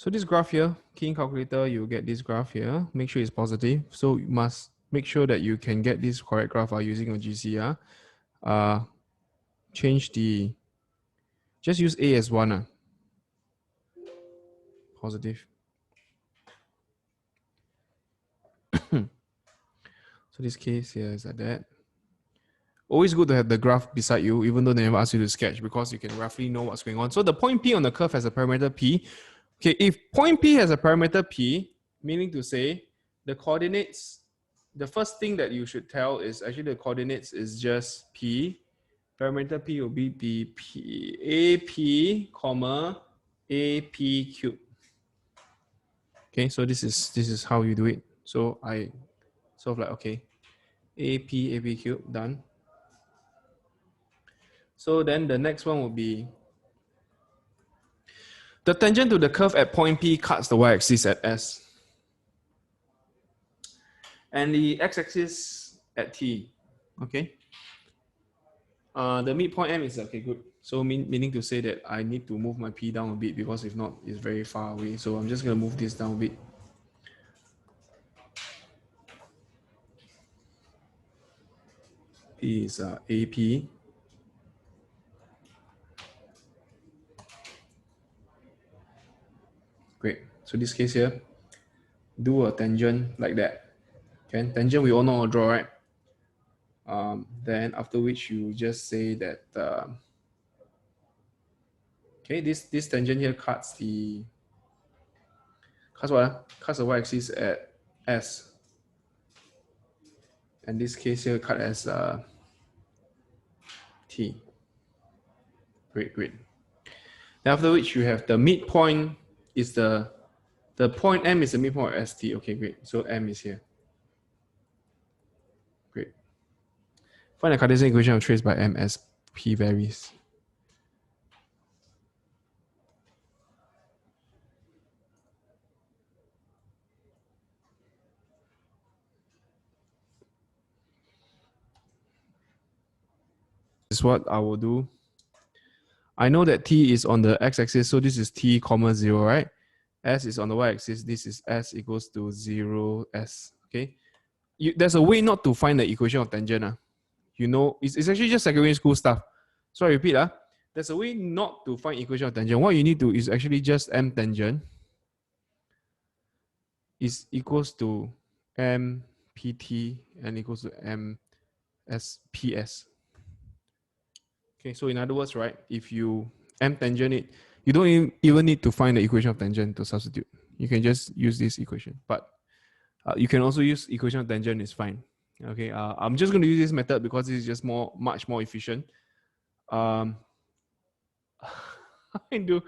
So this graph here, key in calculator, you get this graph here. Make sure it's positive. So you must make sure that you can get this correct graph using your GC. Change the, just use A as 1. Positive. So this case here is like that. Always good to have the graph beside you, even though they never ask you to sketch, because you can roughly know what's going on. So the point P on the curve has a parameter P. Okay, if point P has a parameter P, meaning to say the coordinates, the first thing that you should tell is actually the coordinates is just P. Parameter P will be AP, comma, AP cube. Okay, so this is how you do it. So I sort of like, okay, AP cube, done. So then the next one will be the tangent to the curve at point P cuts the y-axis at S. And the x-axis at T. Okay. The midpoint M is okay, good. So meaning to say that I need to move my P down a bit, because if not, it's very far away. So I'm just going to move this down a bit. P is AP. Great. So this case here, do a tangent like that. Okay, tangent we all know how to draw, right? Then after which you just say that okay, this tangent here cuts what? Cuts the y-axis at S. And this case here cut as T. Great. Then after which you have the midpoint is the point M is the midpoint of ST. Okay, great. So M is here. Great. Find the Cartesian equation of trace by M as P varies. This is what I will do. I know that T is on the x-axis, so this is T, 0, right? S is on the y-axis, this is S equals to 0, S, okay? There's a way not to find the equation of tangent. You know, it's actually just secondary school stuff. So I repeat, there's a way not to find equation of tangent. What you need to is actually just M tangent is equals to M PT and equals to M PS. Okay, so in other words, right, if you M tangent it, you don't even need to find the equation of tangent to substitute. You can just use this equation, but you can also use equation of tangent, is fine. Okay, I'm just going to use this method because this is just much more efficient. I do,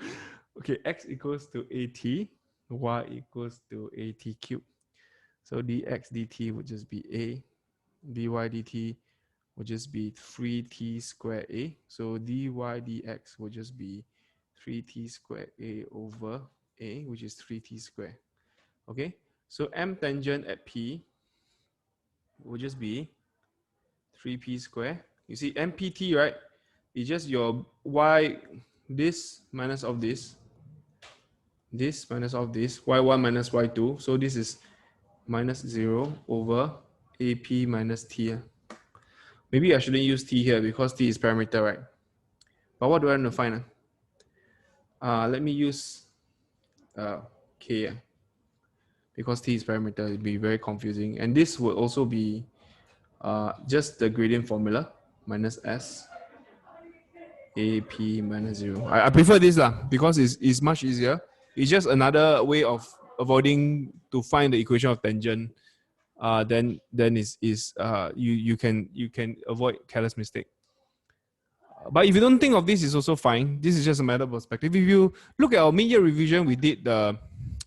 okay, x equals to AT, y equals to AT cube. So dx dt would just be A, dy dt would just be 3t squared A. So dy dx would just be 3t squared A over A, which is 3t squared. Okay, so M tangent at P would just be 3p squared. You see MPT, right? It's just your y, this minus of this minus of this, y1 minus y2. So this is minus 0 over AP minus T. Maybe I shouldn't use T here because T is parameter, right? But what do I want to find? Let me use K. Because T is parameter, it'd be very confusing. And this would also be just the gradient formula, minus S, AP minus 0. I prefer this because it's much easier. It's just another way of avoiding to find the equation of tangent. Then you can avoid careless mistake. But if you don't think of this, it's also fine. This is just a matter of perspective. If you look at our mid-year revision, we did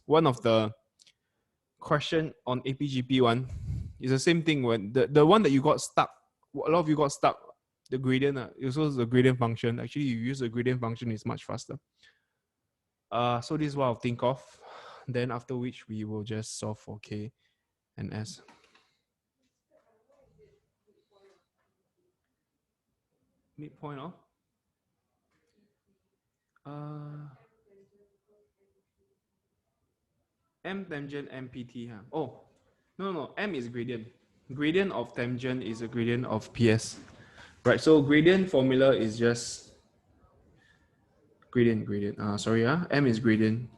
one of the question on APGP one. It's the same thing when the one that you got stuck. A lot of you got stuck. The gradient, it's also the gradient function. Actually, you use the gradient function, it's much faster. So this is what I'll think of. Then after which we will just solve for K and S. Midpoint of M tangent MPT. Huh? Oh, no, M is gradient. Gradient of tangent is a gradient of PS. Right, so gradient formula is just gradient. Sorry, M is gradient.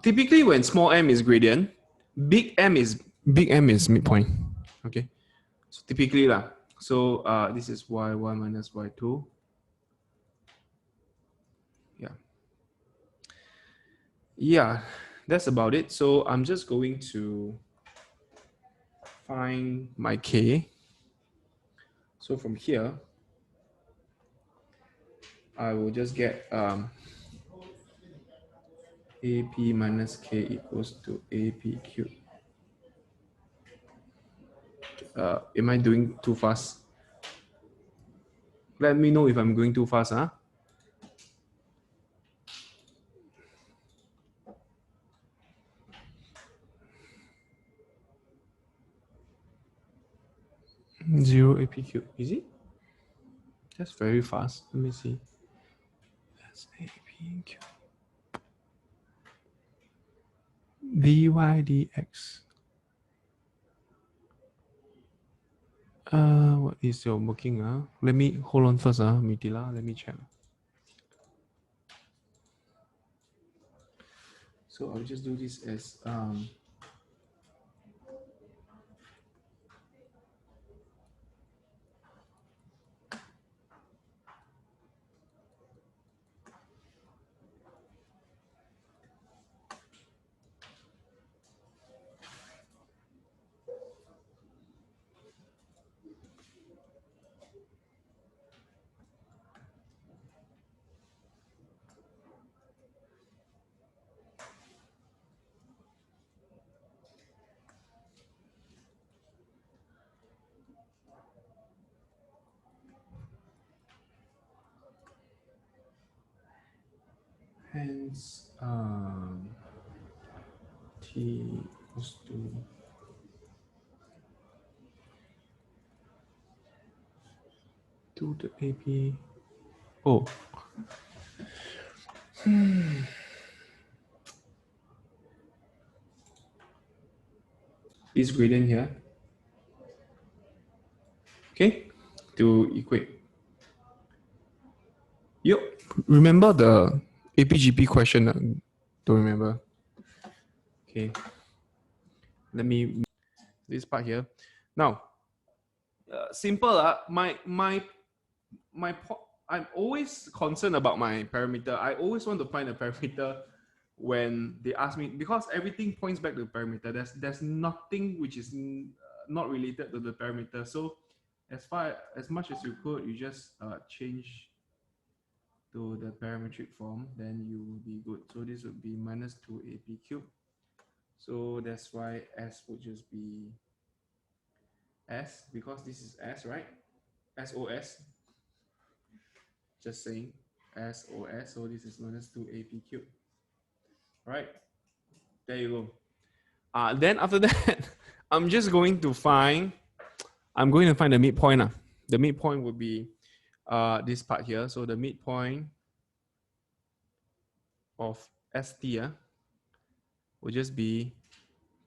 Typically when small m is gradient, big M is midpoint. Okay, so typically lah. So this is y1 minus y2. Yeah, that's about it. So I'm just going to find my k. So from here, I will just get AP minus k equals to AP cubed. Am I doing too fast? Let me know if I'm going too fast, huh? Zero AP cube, is it? That's very fast. Let me see. That's AP cube. dy dx. What is your working? Let me hold on first, Mitila. Let me check. So I'll just do this as hence t equals to 2 to AP. Oh. This gradient here. Okay, to equate. Yep. Remember the APGP question? Don't remember. Okay. Let me this part here. Now, simple. I'm always concerned about my parameter. I always want to find a parameter when they ask me, because everything points back to the parameter. There's nothing which is not related to the parameter. So as much as you could, you just change to the parametric form, then you will be good. So this would be minus 2AP cubed. So that's why S would just be S, because this is S, right? SOS. Just saying SOS. So this is minus 2AP cubed. All right, there you go. Then after that, I'm going to find the midpoint. The midpoint would be this part here. So the midpoint of ST will just be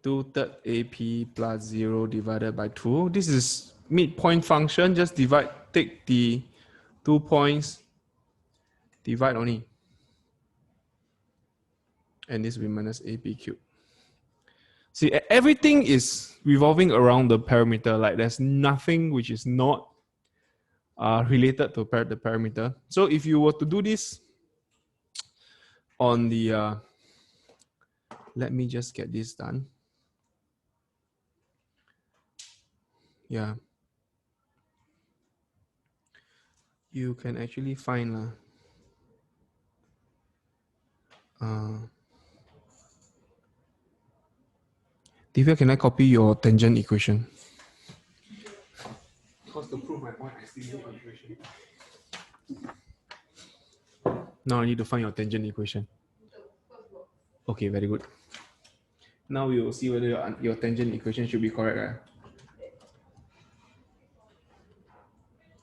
2/3 AP plus 0 divided by 2. This is midpoint function. Just take the 2 points, divide only. And this will be minus AP cubed. See, everything is revolving around the parameter. Like there's nothing which is not related to the parameter. So if you were to do this on the, let me just get this done. Yeah. You can actually find Divya, can I copy your tangent equation? Because to prove my point, I still need an equation. Now I need to find your tangent equation. Okay, very good. Now we will see whether your tangent equation should be correct.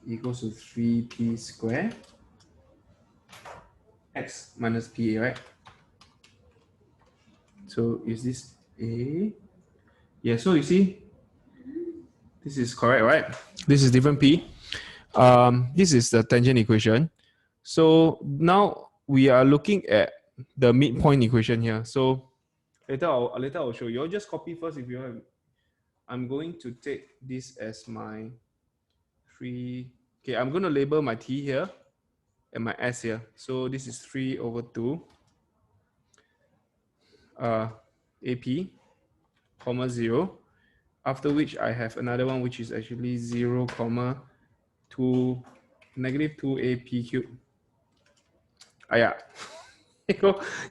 Equals to 3p squared x minus pa, right? So is this A? Yeah, so you see, this is correct, right? This is different P. This is the tangent equation. So now we are looking at the midpoint equation here. So later I'll show you. I'll just copy first if you have. I'm going to take this as my 3. Okay, I'm going to label my T here and my S here. So this is 3/2 AP, comma 0. After which I have another one which is actually 0, comma 2, negative 2 AP cubed. Yeah.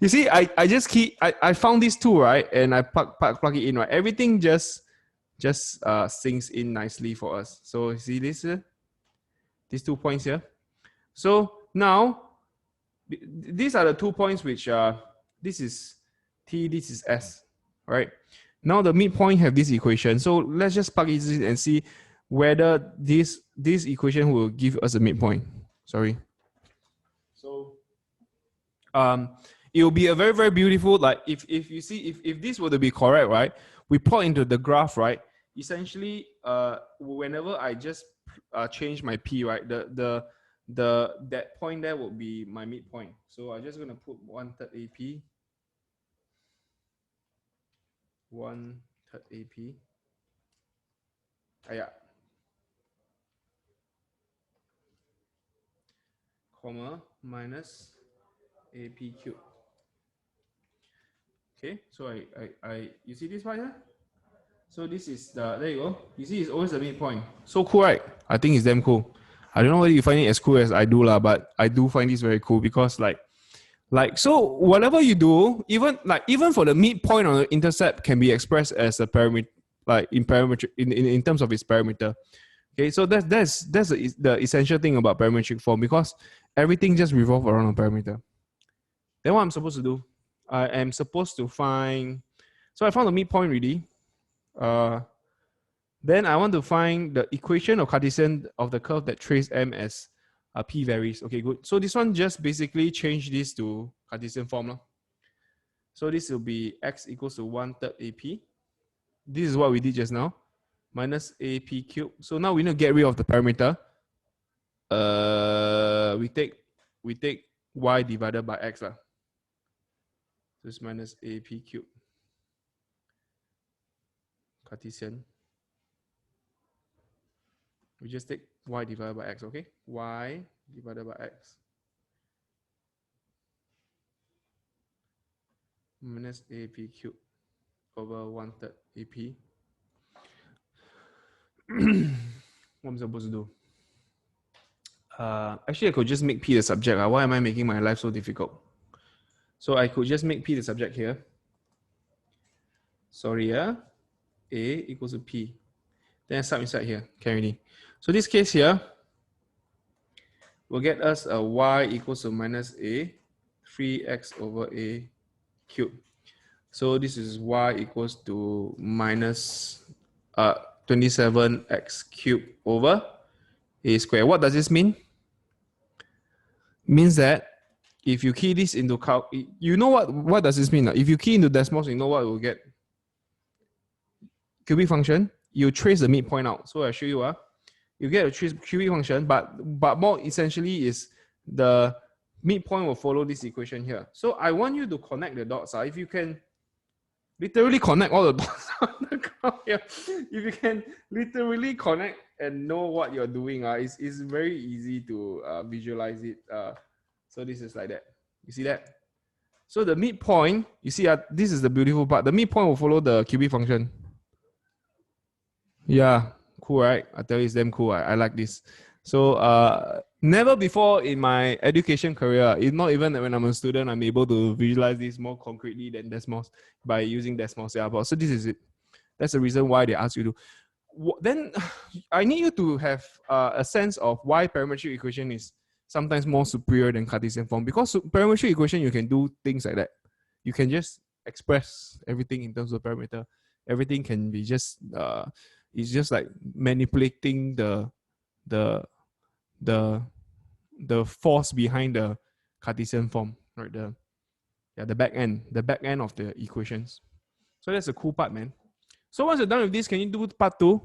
You see, I just I found these two, right? And I plug it in, right? Everything just sinks in nicely for us. So you see this, these 2 points here. So now these are the 2 points which this is T, this is S, right? Now the midpoint have this equation. So let's just plug it in and see whether this equation will give us a midpoint. Sorry. So it will be a very, very beautiful, like if you see, if this were to be correct, right? We plot into the graph, right? Essentially, whenever I just change my P, right? That point there will be my midpoint. So I'm just gonna put 1/3 AP. 1/3 AP. Yeah. Comma minus AP cube. Okay, so I you see this part here? So this is there you go. You see, it's always the midpoint. So cool, right? I think it's damn cool. I don't know whether you find it as cool as I do, but I do find this very cool because like so whatever you do, even for the midpoint or the intercept can be expressed as a parameter, like in parametric in terms of its parameter. Okay, so that's the essential thing about parametric form, because everything just revolves around a parameter. Then what I'm supposed to do? I am supposed to find. So I found the midpoint already. Then I want to find the equation of Cartesian of the curve that trace M as P varies. Okay, good. So this one just basically change this to Cartesian form. So this will be x equals to 1/3 AP. This is what we did just now. Minus AP cubed. So now we need to get rid of the parameter. We take y divided by x. So it's minus AP cubed. Cartesian. We just take y divided by x, okay? Y divided by x. Minus AP cubed over 1/3 AP. What am I supposed to do? Actually, I could just make P the subject. Why am I making my life so difficult? So I could just make P the subject here. Sorry, A equals to P. Then I sub inside here. Can already. So this case here will get us a y equals to minus A, 3x over A cubed. So this is y equals to minus 27x cubed over A squared. What does this mean? Means that if you key this into you know what does this mean? If you key into decimals, you know what we'll get. Cubic function, you trace the midpoint out. So I'll show you. You get a cubic function, but more essentially is the midpoint will follow this equation here. So I want you to connect the dots. If you can literally connect all the dots on the graph here, if you can literally connect and know what you're doing, it's very easy to visualize it. So this is like that. You see that? So the midpoint, you see, this is the beautiful part. The midpoint will follow the cubic function. Yeah, cool, right? I tell you, it's damn cool. I like this. So never before in my education career, not even when I'm a student, I'm able to visualize this more concretely than decimals by using decimals. Yeah, but so this is it. That's the reason why they ask you to. Then I need you to have a sense of why parametric equation is sometimes more superior than Cartesian form, because parametric equation, you can do things like that. You can just express everything in terms of parameter. Everything can be just it's just like manipulating the force behind the Cartesian form, right? Yeah, the back end of the equations. So that's the cool part, man. So once you're done with this, can you do part 2?